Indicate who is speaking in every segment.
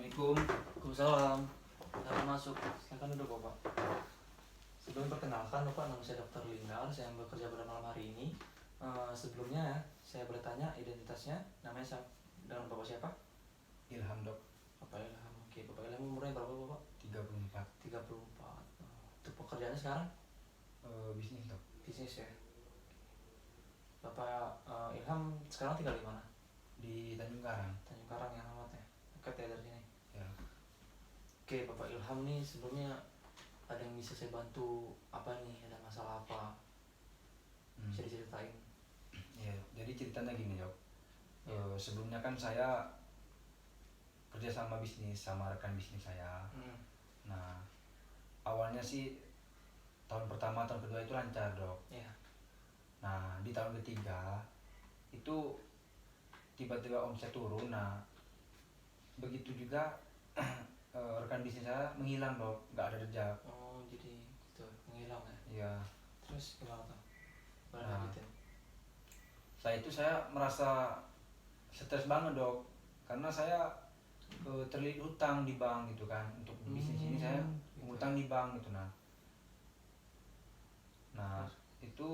Speaker 1: Assalamualaikum.
Speaker 2: Waalaikumsalam. Silakan masuk. Silakan duduk Bapak. Sebelum perkenalkan Bapak, nama saya Dr. Linggar. Saya yang bekerja pada malam hari ini. Sebelumnya saya bertanya identitasnya, namanya siapa? Dengan Bapak siapa?
Speaker 1: Ilham dok.
Speaker 2: Bapak Ilham. Oke, Bapak Ilham umurnya berapa Bapak?
Speaker 1: 34.
Speaker 2: 34. Untuk pekerjaannya sekarang?
Speaker 1: Bisnis dok.
Speaker 2: Bisnis ya. Bapak Ilham sekarang tinggal di mana?
Speaker 1: Di Tanjung Karang.
Speaker 2: Tanjung Karang ya alamatnya. Dekat ya dari sini.
Speaker 1: Ya.
Speaker 2: Oke, Bapak Ilham nih sebelumnya ada yang bisa saya bantu apa nih? Ada masalah apa? Bisa diceritain?
Speaker 1: Ya. Jadi ceritanya gini dok.
Speaker 2: Ya.
Speaker 1: Sebelumnya kan saya kerja sama bisnis sama rekan bisnis saya. Nah, awalnya sih tahun pertama, tahun kedua itu lancar dok.
Speaker 2: Ya.
Speaker 1: Nah, di tahun ketiga itu tiba-tiba omset turun. Nah, begitu juga rekan bisnis saya menghilang dok, nggak ada jejak.
Speaker 2: Oh, jadi gitu menghilang ya.
Speaker 1: Ya.
Speaker 2: Terus gimana tuh? Boleh
Speaker 1: Nah,
Speaker 2: lanjutin?
Speaker 1: saya merasa stres banget dok, karena saya terlilit hutang di bank gitu kan. Untuk bisnis ini saya
Speaker 2: Gitu.
Speaker 1: ngutang di bank gitu. Nah itu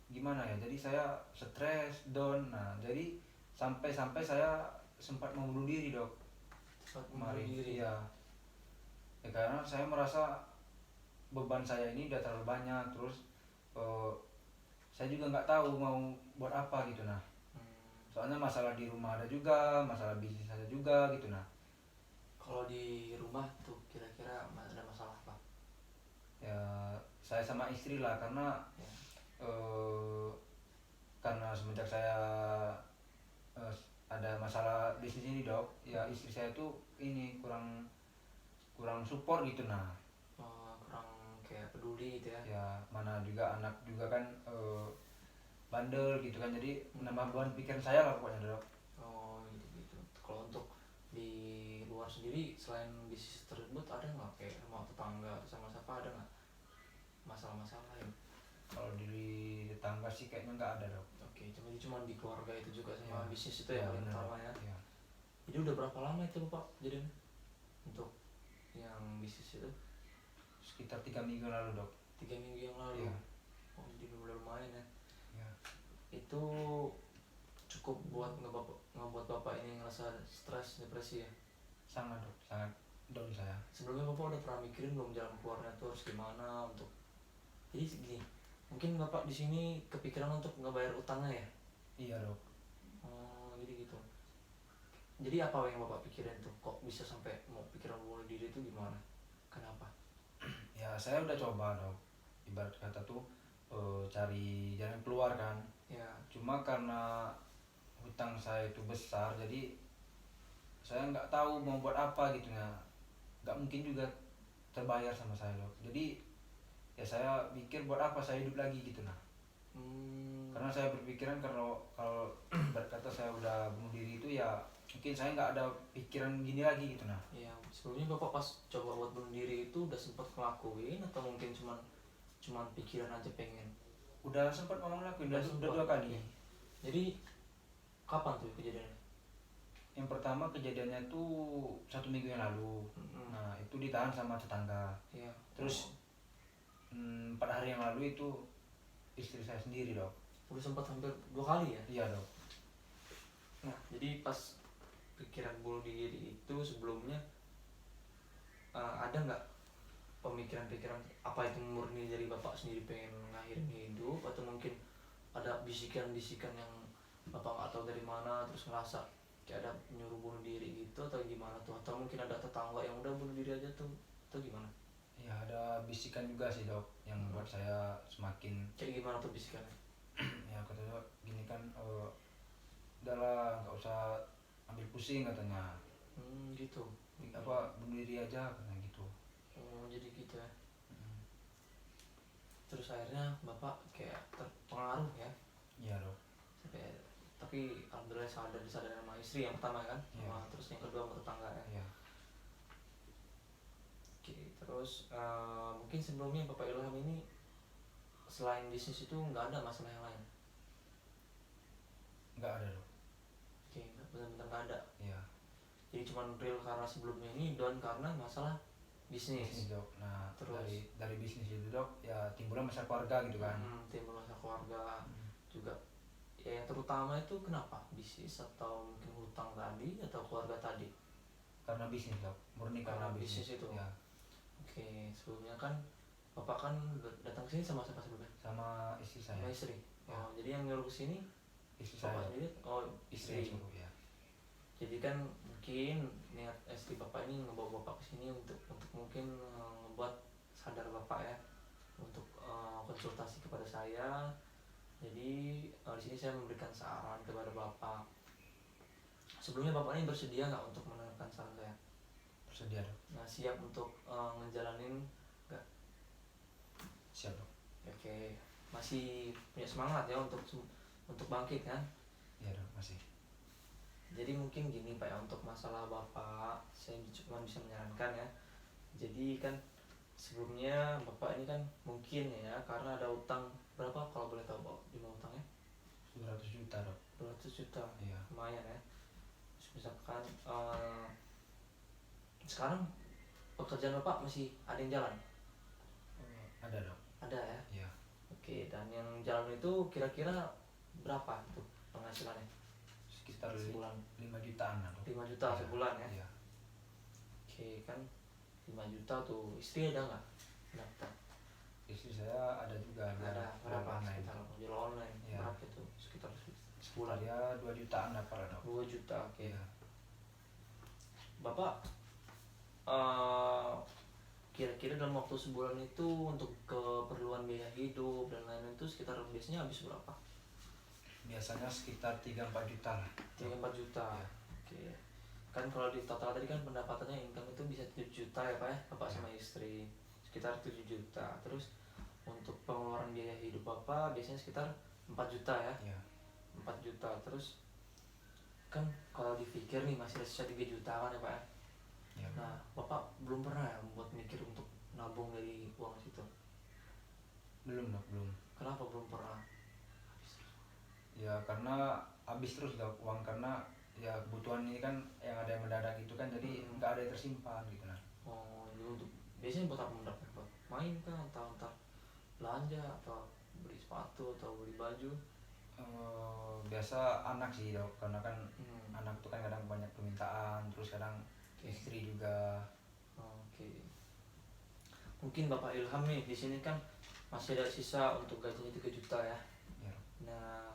Speaker 1: gimana ya, jadi saya stres, down. Nah jadi sampai saya sempat mau bunuh diri dok
Speaker 2: Cepat
Speaker 1: kemarin.
Speaker 2: membunuh diri.
Speaker 1: Iya ya, karena saya merasa beban saya ini udah terlalu banyak. Terus saya juga nggak tahu mau buat apa gitu. Nah soalnya masalah di rumah ada juga, masalah bisnis ada juga gitu. Nah
Speaker 2: Kalau di rumah tuh kira-kira ada masalah apa?
Speaker 1: ya saya sama istri lah, karena
Speaker 2: Ya.
Speaker 1: Karena semenjak saya ada masalah bisnis ini dok, ya istri saya tuh ini kurang support gitu. Nah
Speaker 2: Kurang kayak peduli gitu ya.
Speaker 1: ya mana juga anak juga kan bandel gitu kan, jadi menambah beban pikiran saya lah pokoknya dok.
Speaker 2: Oh gitu. Kalau untuk di luar sendiri selain bisnis tersebut ada nggak kayak sama tetangga atau sama siapa, ada nggak masalah-masalah lain?
Speaker 1: Kalau di tetangga sih kayaknya nggak ada dok.
Speaker 2: Oke, cuma di keluarga itu juga sama
Speaker 1: Ya.
Speaker 2: bisnis itu ya paling
Speaker 1: Bener,
Speaker 2: utama
Speaker 1: dok.
Speaker 2: ya.
Speaker 1: Ya.
Speaker 2: Jadi udah berapa lama itu Bapak jadinya untuk yang bisnis itu?
Speaker 1: Sekitar 3 minggu lalu dok.
Speaker 2: 3 minggu yang lalu.
Speaker 1: Ya.
Speaker 2: Oh, jadi udah lumayan ya.
Speaker 1: Ya.
Speaker 2: Itu cukup buat ngebuat Bapak ini ngerasa stres, depresi ya?
Speaker 1: Sangat dok, sangat down saya.
Speaker 2: Sebelumnya Bapak udah pernah mikirin belum jalan keluarnya tuh harus gimana untuk... Jadi gini, mungkin Bapak di sini kepikiran untuk ngebayar utangnya ya?
Speaker 1: Iya dok.
Speaker 2: Oh, jadi gitu. Jadi apa yang Bapak pikirin tuh? Kok bisa sampai mau pikiran bunuh diri itu gimana? Kenapa?
Speaker 1: Ya saya udah coba dok, ibarat kata tuh cari jalan keluar kan.
Speaker 2: Ya.
Speaker 1: Cuma karena hutang saya itu besar, jadi saya nggak tahu mau buat apa gitu. Nah nggak mungkin juga terbayar sama saya dok. Jadi ya saya pikir buat apa saya hidup lagi gitu. Nah karena saya berpikiran kalau berkata saya udah bunuh diri itu, ya mungkin saya nggak ada pikiran gini lagi gitu. Nah
Speaker 2: Ya, sebelumnya Bapak pas coba buat bunuh diri itu udah sempat ngelakuin atau mungkin cuman pikiran aja pengen?
Speaker 1: udah sempat mau ngelakuin, udah
Speaker 2: Sempat.
Speaker 1: 2 kali.
Speaker 2: Jadi kapan tuh kejadiannya?
Speaker 1: Yang pertama kejadiannya tuh 1 minggu yang lalu. Nah itu ditahan sama tetangga.
Speaker 2: Iya.
Speaker 1: Terus 4 hari yang lalu itu istri saya sendiri dok.
Speaker 2: Udah sempat hampir 2 kali ya?
Speaker 1: Iya dok.
Speaker 2: Nah, jadi pas pikiran bunuh diri itu sebelumnya ada nggak pemikiran-pikiran apa itu murni dari Bapak sendiri pengen ngakhirin hidup, atau mungkin ada bisikan-bisikan yang Bapak nggak tahu dari mana terus ngerasa kayak ada nyuruh bunuh diri gitu, atau gimana tuh? Atau mungkin ada tetangga yang udah bunuh diri aja tuh, atau gimana?
Speaker 1: Ya ada bisikan juga sih dok yang buat saya semakin
Speaker 2: Kayak gimana tuh bisikannya?
Speaker 1: ya katanya gini kan, udahlah nggak usah ambil pusing katanya.
Speaker 2: Gitu.
Speaker 1: Apa bunuh diri aja katanya gitu.
Speaker 2: Oh, jadi gitu ya. Terus akhirnya Bapak kayak terpengaruh ya?
Speaker 1: Iya dok.
Speaker 2: Sampai, tapi alhamdulillah disadarin sama istri yang pertama kan?
Speaker 1: Iya.
Speaker 2: Terus yang kedua sama tetangga ya?
Speaker 1: Iya.
Speaker 2: Oke, terus mungkin sebelumnya Bapak Ilham ini selain bisnis itu nggak ada masalah yang lain?
Speaker 1: Nggak ada dok.
Speaker 2: Oke, benar-benar nggak ada.
Speaker 1: Iya.
Speaker 2: jadi cuman real karena sebelumnya ini down karena masalah bisnis.
Speaker 1: Bisnis dok. Nah
Speaker 2: Terus
Speaker 1: dari bisnis itu dok ya timbullah masalah keluarga gitu kan.
Speaker 2: timbul masalah keluarga juga. Ya yang terutama itu kenapa? Bisnis atau mungkin hutang tadi atau keluarga tadi?
Speaker 1: Karena bisnis dok, murni karena bisnis
Speaker 2: itu.
Speaker 1: ya.
Speaker 2: Oke, sebelumnya kan bapak kan datang ke sini sama siapa sebelumnya?
Speaker 1: Sama istri saya.
Speaker 2: Sama istri.
Speaker 1: Ya.
Speaker 2: Oh, jadi yang nyuruh ke sini
Speaker 1: Istri
Speaker 2: bapak
Speaker 1: saya.
Speaker 2: sendiri? Oh,
Speaker 1: Istri
Speaker 2: istri.
Speaker 1: suruh ya.
Speaker 2: Jadi kan mungkin niat istri bapak ini ngebawa bapak ke sini untuk mungkin membuat sadar bapak ya, untuk konsultasi kepada saya. Jadi di sini saya memberikan saran kepada bapak. Sebelumnya bapak ini bersedia nggak untuk mendengarkan saran saya?
Speaker 1: Bersedia dok.
Speaker 2: Nah, siap untuk ngejalanin nggak?
Speaker 1: Siap dok.
Speaker 2: Oke, masih punya semangat ya untuk bangkit kan?
Speaker 1: Iya dok, masih.
Speaker 2: Jadi mungkin gini Pak ya, untuk masalah bapak saya cuma bisa menyarankan ya. Jadi kan sebelumnya bapak ini kan mungkin ya karena ada utang berapa kalau boleh tahu Pak, jumlah utangnya?
Speaker 1: 200 juta dok.
Speaker 2: 200 juta.
Speaker 1: Iya.
Speaker 2: Lumayan ya. Terus misalkan sekarang pekerjaan bapak masih ada yang jalan?
Speaker 1: Ada dok.
Speaker 2: Ada ya.
Speaker 1: Iya.
Speaker 2: Oke, dan yang jalan itu kira-kira berapa itu penghasilannya?
Speaker 1: Sekitar
Speaker 2: Sebulan
Speaker 1: 5 jutaan lah dok.
Speaker 2: 5 juta
Speaker 1: Iya.
Speaker 2: sebulan ya.
Speaker 1: Iya.
Speaker 2: Oke kan 5 juta tuh, istri ada nggak? Daftar.
Speaker 1: Istri saya ada juga.
Speaker 2: Ada berapa?
Speaker 1: online.
Speaker 2: Sekitar jual online.
Speaker 1: Iya.
Speaker 2: Berapa itu? Sekitar sebulan
Speaker 1: Ya 2 jutaan dapat dok.
Speaker 2: 2 juta. Oke.
Speaker 1: Iya.
Speaker 2: Bapak kira-kira dalam waktu sebulan itu untuk keperluan biaya hidup dan lain-lain itu sekitar biasanya habis berapa?
Speaker 1: Biasanya sekitar 3-4 juta lah.
Speaker 2: 3-4 juta.
Speaker 1: Iya.
Speaker 2: Oke. Kan kalau di total tadi kan pendapatannya income itu bisa 7 juta ya Pak ya, Bapak
Speaker 1: Iya.
Speaker 2: sama istri. Sekitar 7 juta. Terus untuk pengeluaran biaya hidup Bapak biasanya sekitar 4 juta ya.
Speaker 1: Iya.
Speaker 2: 4 juta. Terus kan kalau dipikir nih masih ada sisa 3 juta kan ya Pak ya.
Speaker 1: Iya.
Speaker 2: Nah, Bapak belum pernah ya buat mikir untuk nabung dari uang situ?
Speaker 1: Belum dok, belum.
Speaker 2: Kenapa belum pernah?
Speaker 1: Ya karena habis terus dok uang, karena ya kebutuhan ini kan yang ada yang mendadak itu kan, jadi nggak ada yang tersimpan gitu nah.
Speaker 2: Oh, dulu untuk biasanya buat apa mendapat Pak? Main kah atau entar belanja atau beli sepatu atau beli baju?
Speaker 1: Biasa anak sih dok, karena kan
Speaker 2: Hmm.
Speaker 1: anak itu kan kadang banyak permintaan, terus kadang
Speaker 2: Oke.
Speaker 1: istri juga.
Speaker 2: Oke. Mungkin Bapak Ilham nih di sini kan masih ada sisa untuk gajinya 3 juta ya.
Speaker 1: Ya.
Speaker 2: Nah,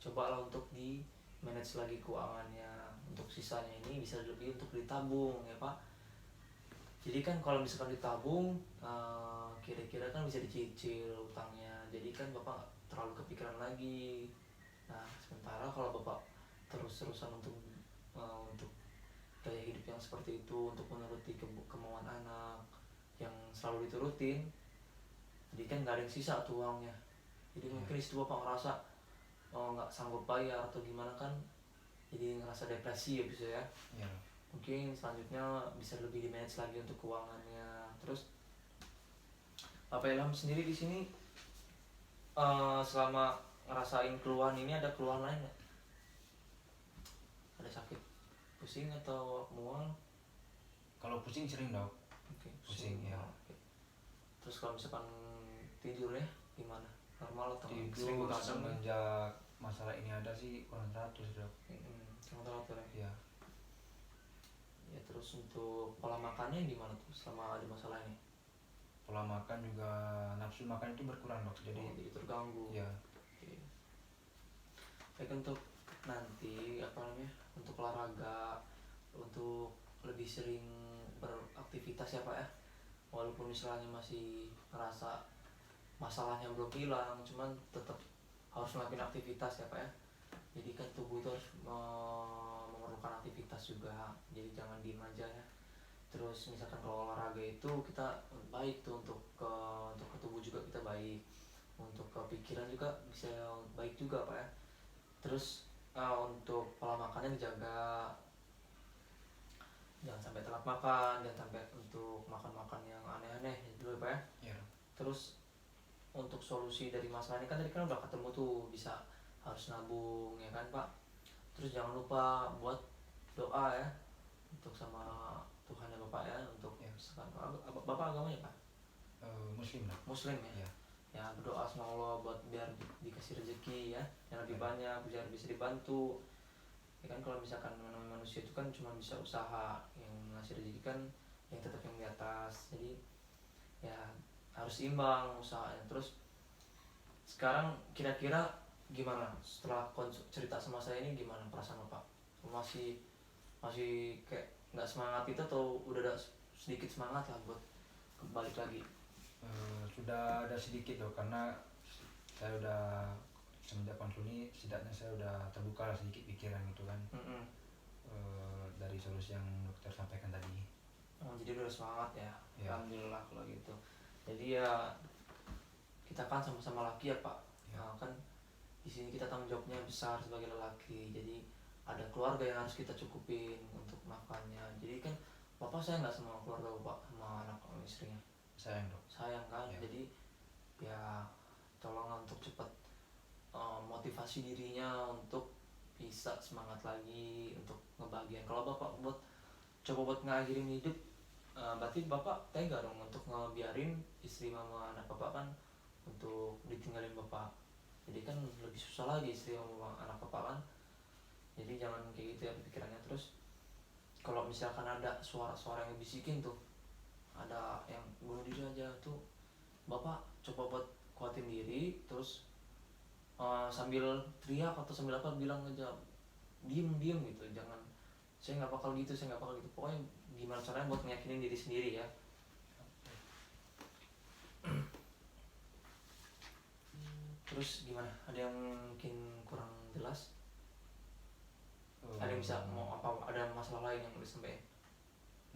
Speaker 2: cobalah untuk di manage lagi keuangannya. Untuk sisanya ini bisa lebih untuk ditabung ya Pak. Jadi kan kalau misalkan ditabung, kira-kira kan bisa dicicil utangnya. Jadi kan Bapak nggak terlalu kepikiran lagi. Nah, sementara kalau Bapak terus-terusan untuk gaya hidup yang seperti itu, untuk menuruti kemauan anak yang selalu diturutin, jadi kan nggak ada yang sisa tuh uangnya. Jadi mungkin istri Bapak ngerasa nggak sanggup bayar atau gimana kan, jadi ngerasa depresi ya bisa ya.
Speaker 1: Ya.
Speaker 2: Mungkin selanjutnya bisa lebih di manage lagi untuk keuangannya. Terus Bapak Ilham sendiri di sini selama ngerasain keluhan ini ada keluhan lain nggak? Ada sakit pusing atau mual?
Speaker 1: Kalau pusing sering dok.
Speaker 2: Oke,
Speaker 1: Pusing, ya.
Speaker 2: Oke. Terus kalau misalkan tidurnya gimana? Normal atau sering
Speaker 1: Tidur
Speaker 2: begadang?
Speaker 1: semenjak masalah ini ada sih kurang 100 dok.
Speaker 2: Sangat teratur ya.
Speaker 1: Ya.
Speaker 2: Ya terus untuk pola makannya gimana tuh selama ada masalah ini?
Speaker 1: Pola makan juga, nafsu makan itu berkurang dok, jadi
Speaker 2: Jadi terganggu.
Speaker 1: ya.
Speaker 2: Oke. Baik, untuk nanti apa namanya, untuk olahraga, untuk lebih sering beraktivitas ya Pak ya. Walaupun misalnya masih ngerasa masalahnya belum hilang, cuman tetap harus melakukan aktivitas ya Pak ya. Jadi kan tubuh itu harus memerlukan aktivitas juga, jadi jangan diem aja ya. Terus misalkan kalau olahraga itu kita baik tuh untuk ke tubuh juga kita baik, untuk ke pikiran juga bisa baik juga Pak ya. Terus untuk pola makannya dijaga, jangan sampai telat makan, jangan sampai untuk makan-makan yang aneh-aneh dulu Pak ya.
Speaker 1: Ya.
Speaker 2: Terus untuk solusi dari masalah ini kan tadi kan udah ketemu tuh, bisa harus nabung ya kan Pak. Terus jangan lupa buat doa ya, untuk sama Tuhan ya Bapak ya, untuk
Speaker 1: Ya.
Speaker 2: misalkan Bapak agamanya Pak?
Speaker 1: Muslim lah.
Speaker 2: Muslim ya.
Speaker 1: Ya.
Speaker 2: Ya berdoa sama Allah buat biar dikasih rezeki ya yang lebih
Speaker 1: Ya.
Speaker 2: banyak, biar bisa dibantu. Ya kan kalau misalkan namanya manusia itu kan cuma bisa usaha, yang ngasih rezeki kan yang tetap yang di atas. Jadi ya harus imbang usahanya. Terus sekarang kira-kira gimana setelah cerita sama saya ini, gimana perasaan Bapak? Masih masih kayak nggak semangat itu atau udah ada sedikit semangat lah buat balik lagi?
Speaker 1: Sudah ada sedikit loh, karena saya udah semenjak konsul ini setidaknya saya udah terbuka lah sedikit pikiran gitu kan. Dari solusi yang dokter sampaikan tadi.
Speaker 2: Jadi udah semangat ya.
Speaker 1: Ya.
Speaker 2: Alhamdulillah kalau gitu. Jadi ya kita kan sama-sama laki ya Pak.
Speaker 1: Ya.
Speaker 2: Nah, kan di sini kita tanggung jawabnya besar sebagai lelaki. Jadi ada keluarga yang harus kita cukupin untuk nafkahnya. Jadi kan Bapak sayang nggak sama keluarga Bapak, sama anak sama istrinya?
Speaker 1: Sayang dok.
Speaker 2: Sayang kan.
Speaker 1: Ya.
Speaker 2: Jadi ya tolonglah untuk cepat motivasi dirinya untuk bisa semangat lagi untuk ngebahagiain. Kalau Bapak coba buat ngakhirin hidup, berarti Bapak tega dong untuk ngebiarin istri mama anak Bapak kan untuk ditinggalin Bapak. Jadi kan lebih susah lagi istri mama anak Bapak kan. Jadi jangan kayak gitu ya pikirannya. Terus kalau misalkan ada suara-suara yang bisikin tuh, ada yang bunuh diri aja tuh, Bapak coba buat kuatin diri. Terus sambil teriak atau sambil apa bilang aja, diem gitu, jangan saya nggak bakal gitu, saya nggak bakal gitu. Pokoknya gimana caranya buat meyakinin diri sendiri ya. Terus gimana, ada yang mungkin kurang jelas? Ada yang bisa mau apa, ada masalah lain yang boleh sampaikan?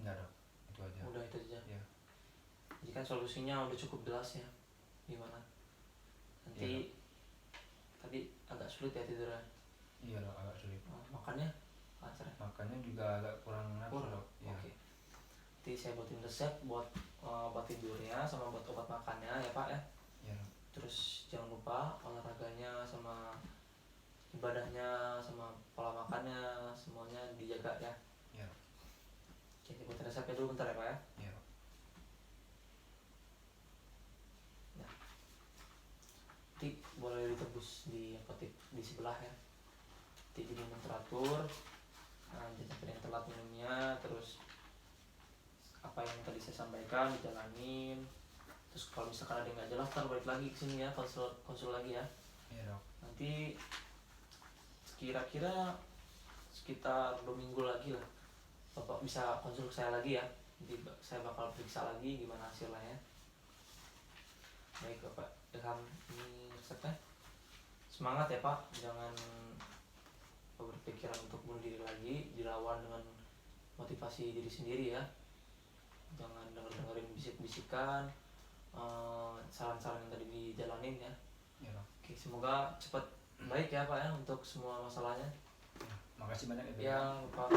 Speaker 1: Enggak dok, itu aja.
Speaker 2: Udah itu aja.
Speaker 1: Ya.
Speaker 2: Jadi kan solusinya udah cukup jelas ya. Gimana nanti? Tadi agak sulit ya tidurnya.
Speaker 1: Iya dok, agak sulit.
Speaker 2: Makannya lancar ya?
Speaker 1: Makannya juga agak kurang nafsu
Speaker 2: Kurang.
Speaker 1: dok. Ya.
Speaker 2: Oke. Nanti saya buatin resep buat obat tidurnya sama buat obat makannya ya Pak ya.
Speaker 1: Iya dok.
Speaker 2: Terus jangan lupa olahraganya sama ibadahnya sama pola makannya semuanya dijaga ya.
Speaker 1: Iya dok.
Speaker 2: Oke, saya buatin resepnya dulu bentar ya Pak ya.
Speaker 1: Iya dok.
Speaker 2: Nanti boleh ditebus di apotek di sebelah ya. Nanti diminum teratur. Jangan sampai yang telat minumnya. Terus apa yang tadi saya sampaikan dijalanin. Terus kalau misalkan ada yang nggak jelas, ntar balik lagi ke sini ya, konsul lagi ya.
Speaker 1: Iya dok.
Speaker 2: Nanti kira-kira sekitar 2 minggu lagi lah Bapak bisa konsul ke saya lagi ya. Jadi saya bakal periksa lagi gimana hasilnya ya. Baik Bapak Ilham, ini resepnya. Semangat ya Pak, jangan berpikiran untuk bunuh diri lagi, dilawan dengan motivasi diri sendiri ya. Jangan dengerin bisik-bisikan, saran-saran yang tadi dijalanin ya.
Speaker 1: Iya dok.
Speaker 2: Oke, semoga cepat baik ya Pak ya untuk semua masalahnya.
Speaker 1: Ya. Makasih banyak ya dok.
Speaker 2: Ya Pak.